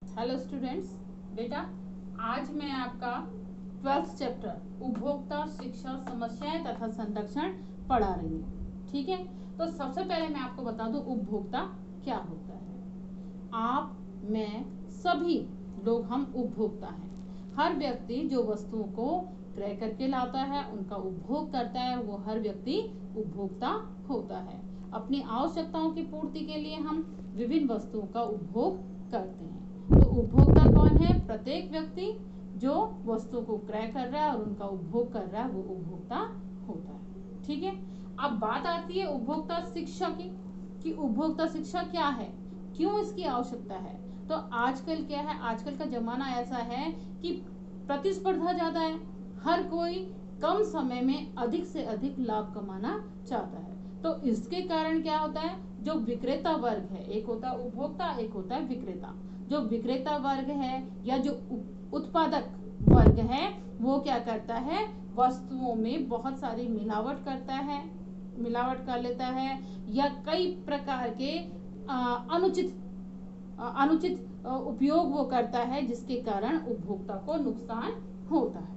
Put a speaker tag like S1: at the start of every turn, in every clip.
S1: Hello students, बेटा आज मैं आपका 12th चैप्टर उपभोक्ता शिक्षा समस्याएं तथा संरक्षण पढ़ा रही हूँ। ठीक है, तो सबसे पहले मैं आपको बता दूं उपभोक्ता क्या होता है। आप, मैं, सभी लोग हम उपभोक्ता हैं। हर व्यक्ति जो वस्तुओं को क्रय करके लाता है, उनका उपभोग करता है, वो हर व्यक्ति उपभोक्ता होता है। अपनी आवश्यकताओं की पूर्ति के लिए हम विभिन्न वस्तुओं का उपभोग करते हैं। तो उपभोक्ता कौन है? प्रत्येक व्यक्ति जो वस्तु को क्रय कर रहा है और उनका उपभोग कर रहा है, वो उपभोक्ता होता है। ठीक है, अब बात आती है उपभोक्ता शिक्षा की कि उपभोक्ता शिक्षा क्या है, क्यों इसकी आवश्यकता है। तो आजकल क्या है, आजकल का जमाना ऐसा है कि प्रतिस्पर्धा ज्यादा है। हर कोई कम समय में अधिक से अधिक लाभ कमाना चाहता है। तो इसके कारण क्या होता है, जो विक्रेता वर्ग है, एक होता है उपभोक्ता, एक होता है विक्रेता। जो विक्रेता वर्ग है या जो उत्पादक वर्ग है, वो क्या करता है, वस्तुओं में बहुत सारी मिलावट करता है, मिलावट कर लेता है, या कई प्रकार के अनुचित उपयोग वो करता है, जिसके कारण उपभोक्ता को नुकसान होता है।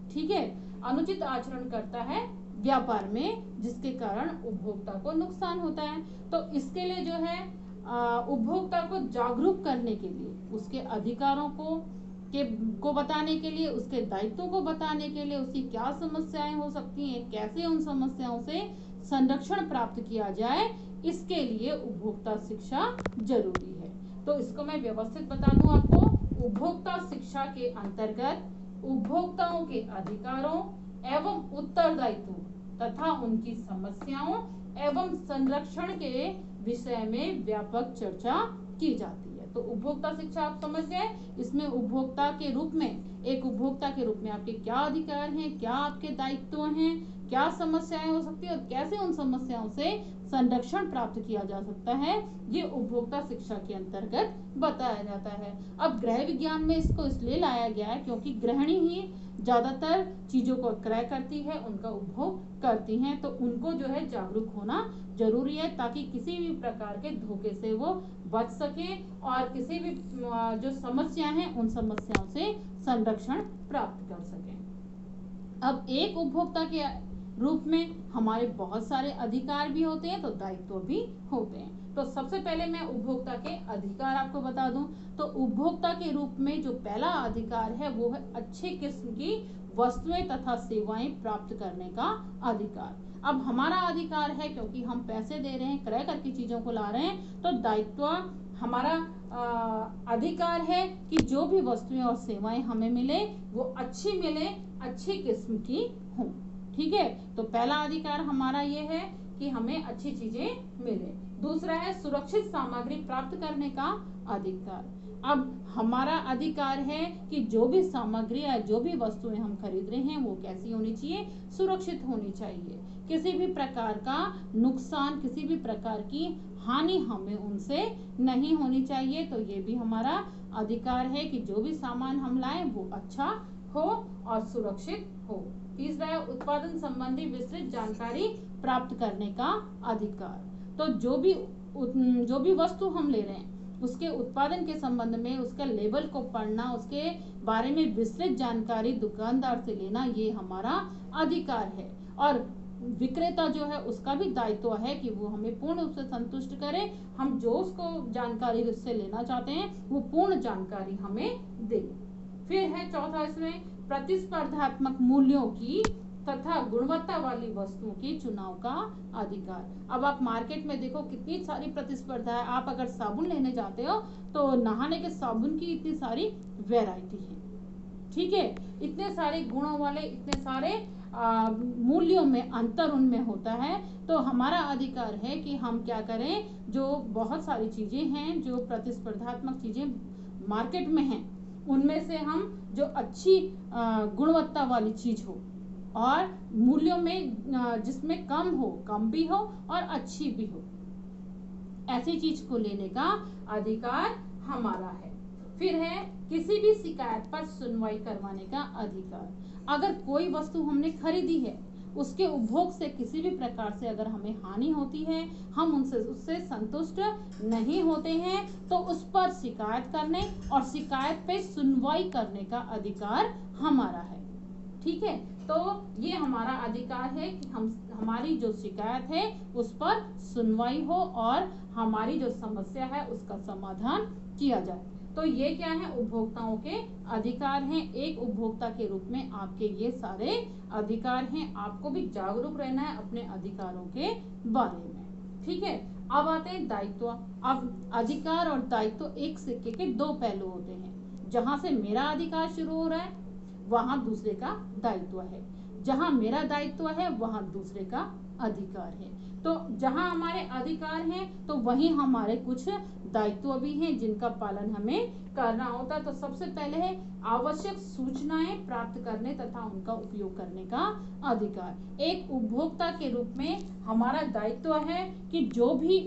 S1: ठीक है, अनुचित आचरण करता है व्यापार में, जिसके कारण उपभोक्ता को नुकसान होता है। तो इसके लिए जो है उपभोक्ता को जागरूक करने के लिए, उसके अधिकारों को बताने के लिए, उसके दायित्वों को बताने के लिए, उसकी क्या समस्याएं हो सकती हैं, कैसे उन समस्याओं से संरक्षण प्राप्त किया जाए, इसके लिए उपभोक्ता शिक्षा जरूरी है। तो इसको मैं व्यवस्थित बता दूं आपको। उपभोक्ता शिक्षा के अंतर्गत उपभोक्ताओं के अधिकारों एवं उत्तरदायित्वों तथा उनकी समस्याओं एवं संरक्षण के विषय में व्यापक चर्चा की जाती है। तो उपभोक्ता शिक्षा आप समझ गए। इसमें उपभोक्ता के रूप में, एक उपभोक्ता के रूप में आपके क्या अधिकार हैं, क्या आपके दायित्व हैं, क्या समस्याएं हो सकती है और कैसे उन समस्याओं से संरक्षण प्राप्त किया जा सकता है, ये उपभोक्ता शिक्षा के अंतर्गत बताया जाता है। अब गृह विज्ञान में इसको इसलिए लाया गया है क्योंकि गृहिणी ही ज्यादातर चीजों को क्रय करती है, उनका उपभोग करती हैं, तो उनको जो है जागरूक होना जरूरी है, ताकि किसी भी प्रकार के धोखे से वो बच सके और किसी भी जो समस्या है, उन समस्याओं से संरक्षण प्राप्त कर सके। अब एक उपभोक्ता के रूप में हमारे बहुत सारे अधिकार भी होते हैं, तो दायित्व भी होते हैं। तो सबसे पहले मैं उपभोक्ता के अधिकार आपको बता दूं। तो उपभोक्ता के रूप में जो पहला अधिकार है, वो है अच्छी किस्म की वस्तुएं तथा सेवाएं प्राप्त करने का अधिकार। अब हमारा अधिकार है, क्योंकि हम पैसे दे रहे हैं, क्रय करके चीजों को ला रहे हैं, तो दायित्व हमारा अधिकार है कि जो भी वस्तुएं और सेवाएं हमें मिले, वो अच्छी मिले, अच्छी किस्म की हों। ठीक है, तो पहला अधिकार हमारा ये है कि हमें अच्छी चीजें मिले। दूसरा है सुरक्षित सामग्री प्राप्त करने का अधिकार। अब हमारा अधिकार है कि जो भी सामग्री या जो भी वस्तुएं हम खरीद रहे हैं, वो कैसी होनी चाहिए, सुरक्षित होनी चाहिए। किसी भी प्रकार का नुकसान, किसी भी प्रकार की हानि हमें उनसे नहीं होनी चाहिए। तो ये भी हमारा अधिकार है कि जो भी सामान हम लाएं, वो अच्छा हो और सुरक्षित हो। तीसरा है उत्पादन संबंधी विस्तृत जानकारी प्राप्त करने का अधिकार। तो जो भी वस्तु हम ले रहे हैं, उसके उत्पादन के संबंध में उसका लेबल को पढ़ना, उसके बारे में विस्तृत जानकारी दुकानदार से लेना, ये हमारा अधिकार है। और विक्रेता जो है, उसका भी दायित्व है कि वो हमें पूर्ण रूप से संतुष्ट करे। हम जो उसको जानकारी उससे लेना चाहते हैं, वो पूर्ण जानकारी हमें दे। फिर है चौथा इसमें प्रतिस्पर्धात्मक मूल्यों की तथा गुणवत्ता वाली वस्तुओं की चुनाव का अधिकार। अब आप मार्केट में देखो कितनी सारी प्रतिस्पर्धा है। आप अगर साबुन लेने जाते हो, तो नहाने के साबुन की इतनी सारी वैरायटी है। ठीक है, इतने सारे गुणों वाले, इतने सारे मूल्यों में अंतर उनमें होता है। तो हमारा अधिकार है कि हम क्या करें, जो बहुत सारी चीजें हैं, जो प्रतिस्पर्धात्मक चीजें मार्केट में हैं, उनमें से हम जो अच्छी गुणवत्ता वाली चीज हो और मूल्यों में जिसमें कम भी हो और अच्छी भी हो, ऐसी चीज को लेने का अधिकार हमारा है। फिर है किसी भी शिकायत पर सुनवाई करवाने का अधिकार। अगर कोई वस्तु हमने खरीदी है उसके उपभोग से किसी भी प्रकार से अगर हमें हानि होती है, हम उससे संतुष्ट नहीं होते हैं, तो उस पर शिकायत करने और शिकायत पे सुनवाई करने का अधिकार हमारा है। ठीक है, तो ये हमारा अधिकार है कि हमारी जो शिकायत है उस पर सुनवाई हो और हमारी जो समस्या है उसका समाधान किया जाए। तो ये क्या है, उपभोक्ताओं के अधिकार हैं। एक उपभोक्ता के रूप में आपके ये सारे अधिकार हैं। आपको भी जागरूक रहना है अपने अधिकारों के बारे में। ठीक है, अब आते हैं दायित्व। अब अधिकार और दायित्व एक सिक्के के दो पहलू होते हैं। जहां से मेरा अधिकार शुरू हो रहा है वहां दूसरे का दायित्व है, जहां मेरा दायित्व है वहां दूसरे का अधिकार है। तो जहां हमारे अधिकार हैं तो वहीं हमारे कुछ दायित्व भी हैं जिनका पालन हमें करना होता है। तो सबसे पहले है आवश्यक सूचनाएं प्राप्त करने तथा उनका उपयोग करने का अधिकार। एक उपभोक्ता के रूप में हमारा दायित्व है कि जो भी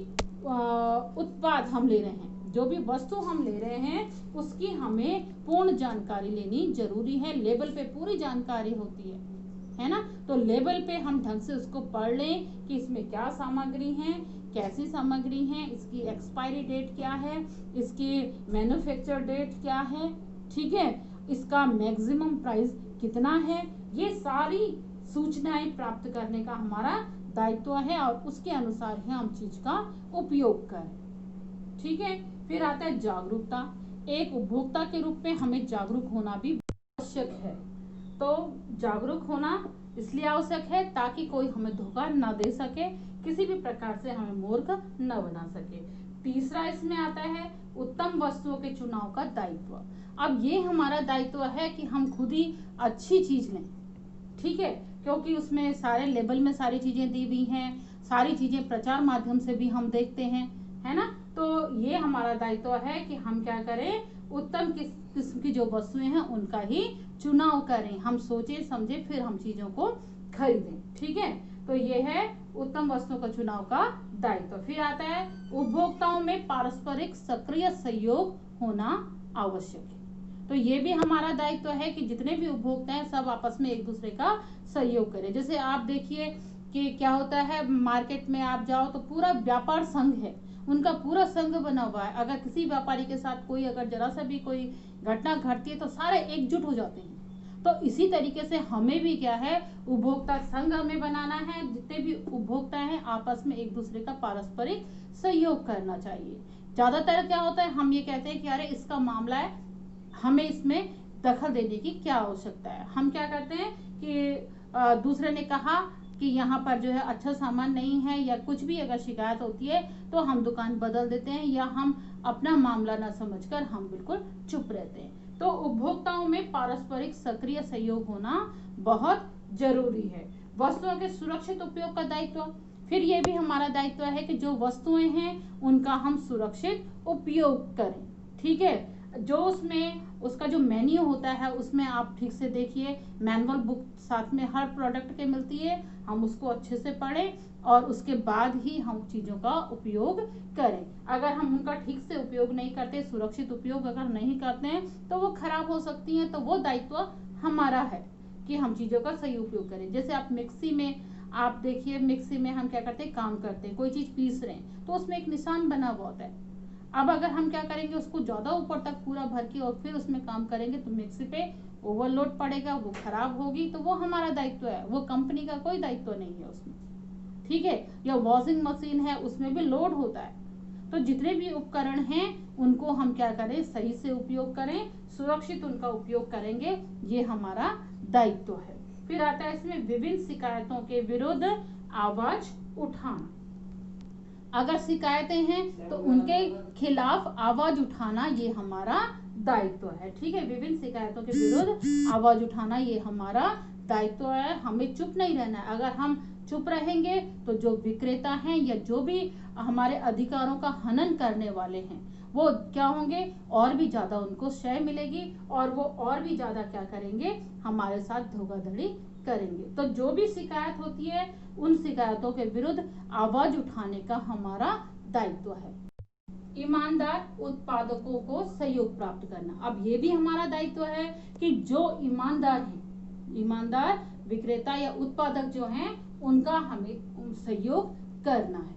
S1: उत्पाद हम ले रहे हैं, जो भी वस्तु हम ले रहे हैं उसकी हमें पूर्ण जानकारी लेनी जरूरी है। लेबल पे पूरी जानकारी होती है ना। तो लेबल पे हम ढंग से उसको पढ़ लें कि इसमें क्या सामग्री है, कैसी सामग्री है, इसकी एक्सपायरी डेट क्या है, इसकी मैन्युफैक्चर डेट क्या है, ठीक है, इसका मैक्सिमम प्राइस कितना है। ये सारी सूचनाएं प्राप्त करने का हमारा दायित्व है और उसके अनुसार ही हम चीज का उपयोग करें। ठीक है, फिर आता है जागरूकता। एक उपभोक्ता के रूप में हमें जागरूक होना भी आवश्यक है। तो जागरूक होना इसलिए आवश्यक है ताकि कोई हमें धोखा न दे सके, किसी भी प्रकार से हमें मूर्ख न बना सके। तीसरा इसमें आता है उत्तम वस्तुओं के चुनाव का दायित्व। अब ये हमारा दायित्व है कि हम खुद ही अच्छी चीज लें। ठीक है, क्योंकि उसमें सारे लेबल में सारी चीजें दी हुई हैं, सारी चीजें प्रचार माध्यम से भी हम देखते हैं, है ना। तो ये हमारा दायित्व है कि हम क्या करें, उत्तम किस्म की जो वस्तुएं हैं उनका ही चुनाव करें। हम सोचे समझे फिर हम चीजों को खरीदें। ठीक है, तो ये है उत्तम वस्तुओं का चुनाव का दायित्व। फिर आता है उपभोक्ताओं में पारस्परिक सक्रिय सहयोग होना आवश्यक है। तो ये भी हमारा दायित्व है कि जितने भी उपभोक्ता हैं सब आपस में एक दूसरे का सहयोग करें। जैसे आप देखिए कि क्या होता है, मार्केट में आप जाओ तो पूरा व्यापार संघ है, उनका पूरा संघ बना हुआ है। अगर किसी व्यापारी के साथ कोई अगर जरा सा भी कोई घटना घटती है तो सारे एकजुट हो जाते हैं। तो इसी तरीके से हमें भी क्या है, उपभोक्ता संघ हमें बनाना है। जितने भी उपभोक्ता हैं आपस में एक दूसरे का पारस्परिक सहयोग करना चाहिए। ज्यादातर क्या होता है, हम ये कहते हैं कि अरे इसका मामला है, हमें इसमें दखल देने की क्या आवश्यकता है। हम क्या करते हैं कि दूसरे ने कहा कि यहाँ पर जो है अच्छा सामान नहीं है या कुछ भी अगर शिकायत होती है तो हम दुकान बदल देते हैं या हम अपना मामला न समझकर हम बिल्कुल चुप रहते हैं। तो उपभोक्ताओं में पारस्परिक सक्रिय सहयोग होना बहुत जरूरी है। वस्तुओं के सुरक्षित उपयोग का दायित्व। फिर ये भी हमारा दायित्व है कि जो वस्तुएं हैं उनका हम सुरक्षित उपयोग करें। ठीक है, जो उसमें उसका जो मेन्यू होता है उसमें आप ठीक से देखिए, मैनुअल बुक साथ में हर प्रोडक्ट के मिलती है, हम उसको अच्छे से पढ़ें और उसके बाद ही हम चीजों का उपयोग करें। अगर हम उनका ठीक से उपयोग नहीं करते, सुरक्षित उपयोग अगर नहीं करते हैं तो वो खराब हो सकती हैं। तो वो दायित्व हमारा है कि हम चीजों का सही उपयोग करें। जैसे आप मिक्सी में आप देखिए, मिक्सी में हम क्या करते हैं, काम करते हैं, कोई चीज पीस रहे हैं तो उसमें एक निशान बना हुआ होता है। अब अगर हम क्या करेंगे, उसको ज्यादा ऊपर तक पूरा भर के और फिर उसमें काम करेंगे तो मिक्सी पे ओवरलोड पड़ेगा, वो खराब होगी। तो वो हमारा दायित्व है, वो कंपनी का कोई दायित्व नहीं है उसमें। ठीक है, या वॉशिंग मशीन है उसमें भी लोड होता है। तो जितने भी उपकरण हैं उनको हम क्या करें, सही से उपयोग करें, सुरक्षित उनका उपयोग करेंगे, ये हमारा दायित्व है। फिर आता है इसमें विभिन्न शिकायतों के विरुद्ध आवाज उठाना। अगर शिकायतें हैं तो उनके खिलाफ आवाज उठाना ये हमारा दायित्व है। ठीक है, विभिन्न शिकायतों के विरुद्ध आवाज उठाना ये हमारा दायित्व है। हमें चुप नहीं रहना है। अगर हम चुप रहेंगे तो जो विक्रेता हैं या जो भी हमारे अधिकारों का हनन करने वाले हैं वो क्या होंगे, और भी ज्यादा उनको शय मिलेगी और वो और भी ज्यादा क्या करेंगे, हमारे साथ धोखाधड़ी करेंगे। तो जो भी शिकायत होती है उन शिकायतों के विरुद्ध आवाज उठाने का हमारा दायित्व है। ईमानदार उत्पादकों को सहयोग प्राप्त करना। अब ये भी हमारा दायित्व है कि जो ईमानदार हैं, ईमानदार विक्रेता या उत्पादक जो हैं उनका हमें सहयोग करना है,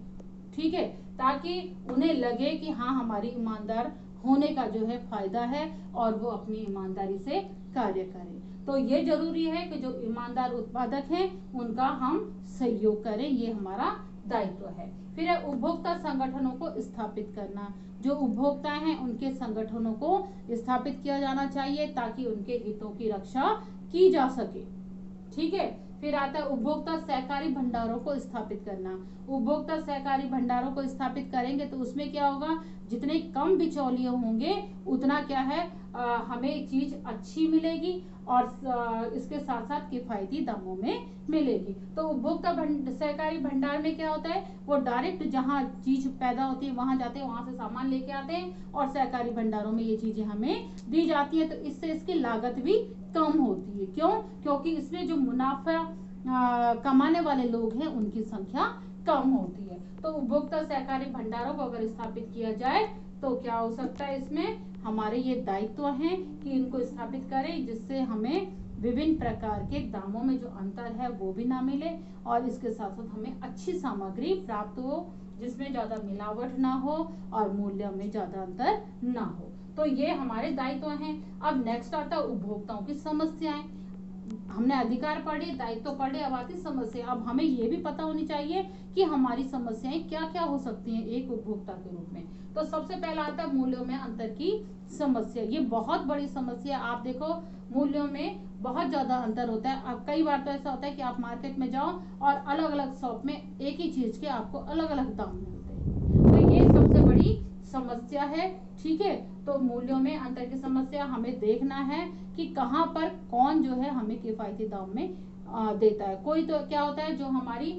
S1: ठीक है, ताकि उन्हें लगे कि हाँ हमारी ईमानदार होने का जो है फायदा है और वो अपनी ईमानदारी से कार्य करें। तो ये जरूरी है कि जो ईमानदार उत्पादक हैं उनका हम सहयोग करें, ये हमारा दायित्व है। फिर है उपभोक्ता संगठनों को स्थापित करना। जो उपभोक्ता हैं उनके संगठनों को स्थापित किया जाना चाहिए ताकि उनके हितों की रक्षा की जा सके, ठीक है। फिर आता है उपभोक्ता सहकारी भंडारों को स्थापित करना। उपभोक्ता सहकारी भंडारों को स्थापित करेंगे तो उसमें क्या होगा, जितने कम बिचौलिए होंगे उतना क्या है हमें चीज अच्छी मिलेगी और इसके साथ साथ किफायती दामों में मिलेगी। तो उपभोक्ता सहकारी भंडार में क्या होता है, वो डायरेक्ट जहाँ चीज पैदा होती है वहां जाते हैं, वहां से सामान लेके आते हैं और सहकारी भंडारों में ये चीजें हमें दी जाती है। तो इससे इसकी लागत भी कम होती है। क्यों? क्योंकि इसमें जो मुनाफा कमाने वाले लोग हैं उनकी संख्या कम होती है। तो उपभोक्ता सहकारी भंडारों को अगर स्थापित किया जाए तो क्या हो सकता है, इसमें हमारे ये दायित्व हैं कि इनको स्थापित करें जिससे हमें विभिन्न प्रकार के दामों में जो अंतर है वो भी ना मिले और इसके साथ साथ हमें अच्छी सामग्री प्राप्त हो जिसमें ज्यादा मिलावट ना हो और मूल्य में ज्यादा अंतर ना हो। तो ये हमारे दायित्व हैं। अब नेक्स्ट आता है उपभोक्ताओं की समस्याएं। हमने अधिकार पढ़े, दायित्व पढ़े, अब आती समस्या। अब हमें ये भी पता होनी चाहिए कि हमारी समस्याएं क्या क्या हो सकती हैं एक उपभोक्ता के रूप में। तो सबसे पहला आता है मूल्यों में अंतर की समस्या। ये बहुत बड़ी समस्या। आप देखो मूल्यों में बहुत ज्यादा अंतर होता है। अब कई बार तो ऐसा होता है कि आप मार्केट में जाओ और अलग अलग शॉप में एक ही चीज के आपको अलग अलग दाम मिलते हैं। तो ये सबसे बड़ी समस्या है, ठीक है। तो मूल्यों में अंतर की समस्या हमें देखना है कि कहाँ पर कौन जो है हमें किफायती दाम में देता है। कोई तो क्या होता है जो हमारी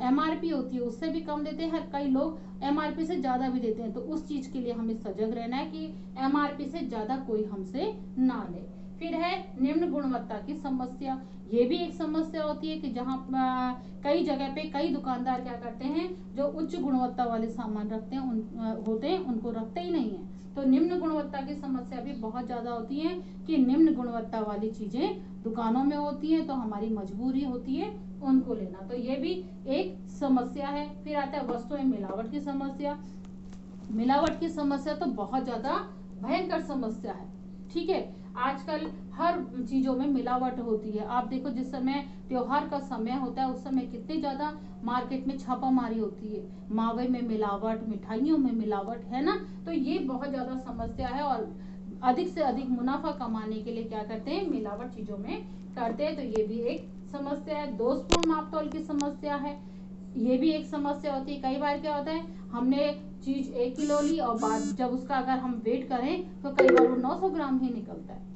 S1: एमआरपी होती है उससे भी कम देते हैं, कई लोग एमआरपी से ज्यादा भी देते हैं। तो उस चीज के लिए हमें सजग रहना है कि एमआरपी से ज्यादा कोई हमसे ना ले। फिर है निम्न गुणवत्ता की समस्या। ये भी एक समस्या होती है कि जहाँ कई जगह पे कई दुकानदार क्या करते हैं, जो उच्च गुणवत्ता वाले सामान रखते हैं होते हैं उनको रखते ही नहीं है। तो निम्न गुणवत्ता की समस्या भी बहुत ज्यादा होती है कि निम्न गुणवत्ता वाली चीजें दुकानों में होती है तो हमारी मजबूरी होती है उनको लेना। तो ये भी एक समस्या है। फिर आता है वस्तुएं मिलावट की समस्या। मिलावट की समस्या तो बहुत ज्यादा भयंकर समस्या है, ठीक है। आजकल हर चीजों में मिलावट होती है। आप देखो जिस समय त्योहार का समय होता है उस समय कितनी ज्यादा मार्केट में छापामारी होती है, मावे में मिलावट, मिठाइयों में मिलावट, है ना। तो ये बहुत ज्यादा समस्या है और अधिक से अधिक मुनाफा कमाने के लिए क्या करते हैं, मिलावट चीजों में करते हैं। तो ये भी एक समस्या है। दोषपूर्ण मापतोल की समस्या है, ये भी एक समस्या होती है। कई बार क्या होता है हमने चीज 1 किलो ली और बाद जब उसका अगर हम वेट करें तो कई बार वो 900 ग्राम ही निकलता है।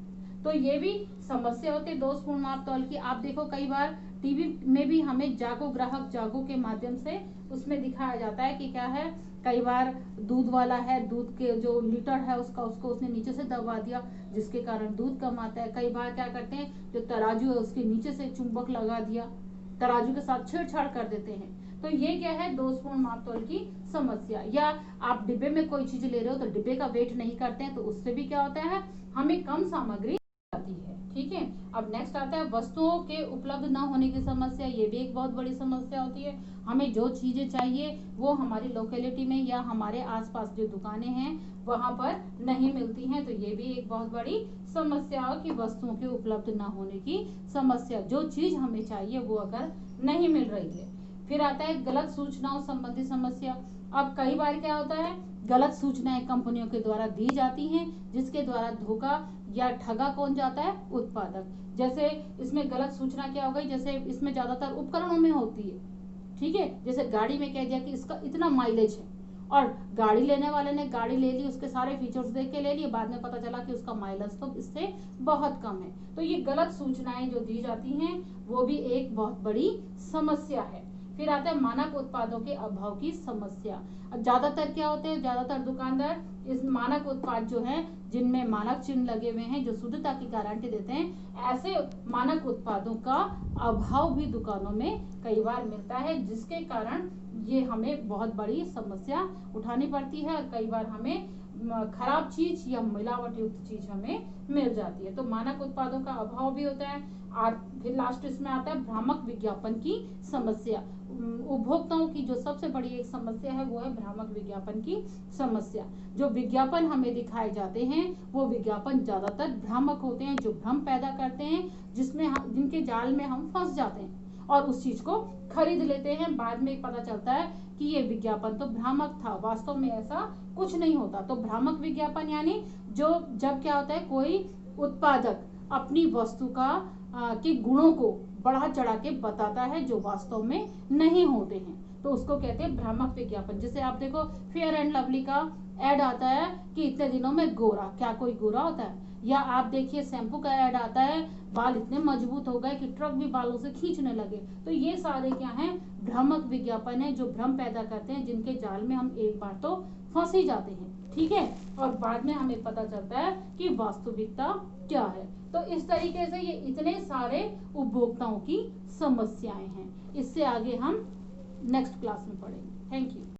S1: तो ये भी समस्या होती है दोषपूर्ण मापतोल की। आप देखो कई बार टीवी में भी हमें जागो ग्राहक जागो के माध्यम से उसमें दिखाया जाता है कि क्या है, कई बार दूध वाला है, दूध के जो लीटर है उसको उसने नीचे से दबा दिया जिसके कारण दूध कम आता है। कई बार क्या करते हैं जो तराजू है उसके नीचे से चुंबक लगा दिया, तराजू के साथ छेड़छाड़ कर देते हैं। तो ये क्या है, दोषपूर्ण मापतोल की समस्या। या आप डिब्बे में कोई चीज ले रहे हो तो डिब्बे का वेट नहीं करते हैं तो उससे भी क्या होता है, हमें कम सामग्री आती है, ठीक है। अब नेक्स्ट आता है वस्तुओं के उपलब्ध न होने की समस्या। ये भी एक बहुत बड़ी समस्या होती है। हमें जो चीजें चाहिए वो हमारी लोकेलिटी में या हमारे आसपास जो दुकानें हैं वहां पर नहीं मिलती हैं। तो ये भी एक बहुत बड़ी समस्या है कि वस्तुओं के उपलब्ध न होने की समस्या, जो चीज हमें चाहिए वो अगर नहीं मिल रही है। फिर आता है गलत सूचनाओं संबंधी समस्या। अब कई बार क्या होता है, गलत सूचनाएं कंपनियों के द्वारा दी जाती हैं जिसके द्वारा धोखा या ठगा कौन जाता है, उत्पादक। जैसे इसमें गलत सूचना क्या हो गई, जैसे इसमें ज्यादातर उपकरणों में होती है, ठीक है। जैसे गाड़ी में कह दिया कि इसका इतना माइलेज है और गाड़ी लेने वाले ने गाड़ी ले ली, उसके सारे फीचर्स देख के ले लिए, बाद में पता चला कि उसका माइलेज तो इससे बहुत कम है। तो ये गलत सूचनाएं जो दी जाती हैं वो भी एक बहुत बड़ी समस्या है। फिर आता है मानक उत्पादों के अभाव की समस्या। अब ज्यादातर क्या होते हैं, ज्यादातर दुकानदार इस मानक उत्पाद जो है जिनमें मानक चिन्ह लगे हुए हैं, जो शुद्धता की गारंटी देते हैं, ऐसे मानक उत्पादों का अभाव भी दुकानों में कई बार मिलता है जिसके कारण ये हमें बहुत बड़ी समस्या उठानी पड़ती है और कई बार हमें खराब चीज या मिलावट युक्त चीज हमें मिल जाती है। तो मानक उत्पादों का अभाव भी होता है। और फिर लास्ट इसमें आता है भ्रामक विज्ञापन की समस्या। उपभोक्ताओं की जो सबसे बड़ी एक समस्या है वो है भ्रामक विज्ञापन की समस्या। जो विज्ञापन हमें दिखाए जाते हैं वो विज्ञापन ज्यादातर भ्रामक होते हैं, जो भ्रम पैदा करते हैं, जिनके जाल में हम फंस जाते हैं और उस चीज को खरीद लेते हैं। बाद में पता चलता है कि ये विज्ञापन तो भ्रामक था, वास्तव में ऐसा कुछ नहीं होता। तो भ्रामक विज्ञापन यानी जब क्या होता है, कोई उत्पादक अपनी वस्तु के गुणों को बढ़ा चढ़ा के बताता है जो वास्तव में नहीं होते हैं, तो उसको कहते हैं भ्रामक विज्ञापन। जैसे आप देखो फेयर एंड लवली का एड आता है कि इतने दिनों में गोरा, क्या कोई गोरा होता है? या आप देखिए शैम्पू का ऐड आता है, बाल इतने मजबूत हो गए कि ट्रक भी बालों से खींचने लगे। तो ये सारे क्या हैं? भ्रामक विज्ञापन है, जो भ्रम पैदा करते हैं, जिनके जाल में हम एक बार तो फंस ही जाते हैं, ठीक है, और बाद में हमें पता चलता है कि वास्तविकता क्या है। तो इस तरीके से ये इतने सारे उपभोक्ताओं की समस्याएं हैं। इससे आगे हम नेक्स्ट क्लास में पढ़ेंगे। Thank you.